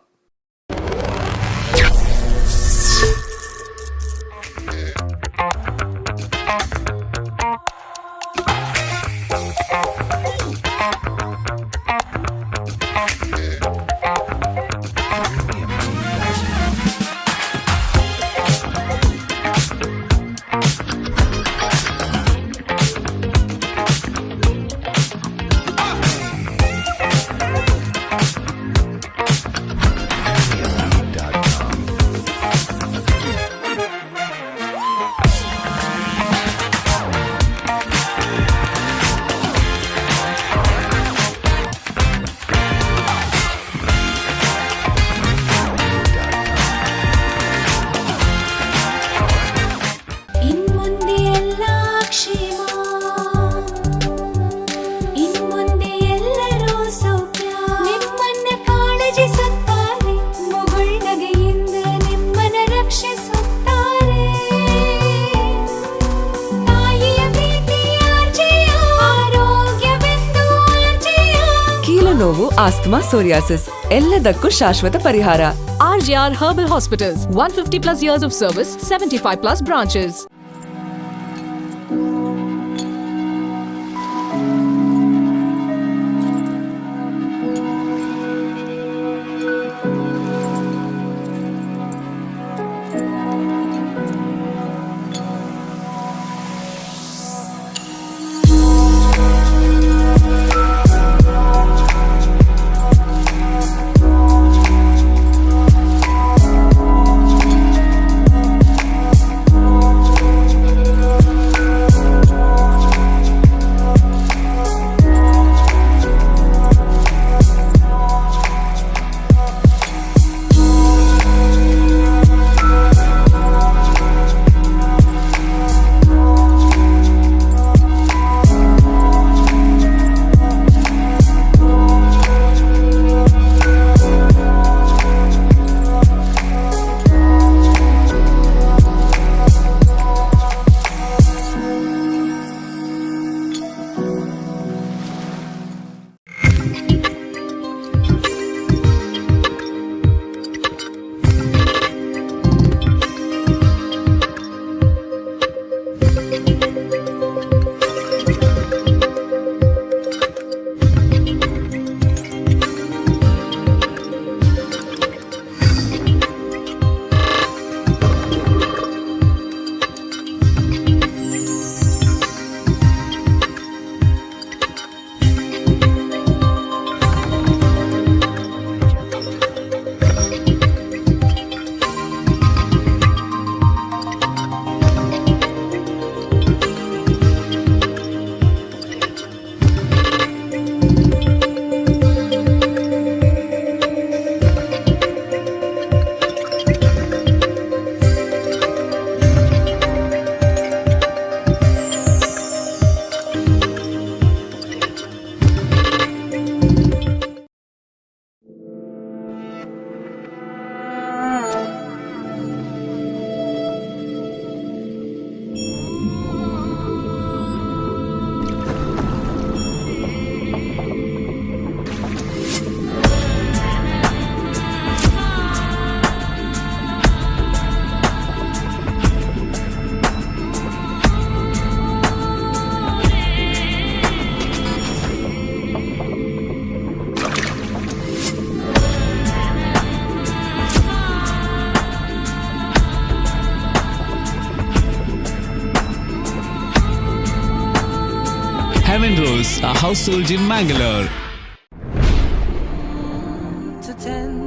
ನೋವು, ಆಸ್ತಮಾ, ಸೋರಿಯಾಸಿಸ್ ಎಲ್ಲದಕ್ಕೂ ಶಾಶ್ವತ ಪರಿಹಾರ. RJR Herbal Hospitals, 150 plus years of service, 75 plus branches. Rose, a household in Mangalore. to tend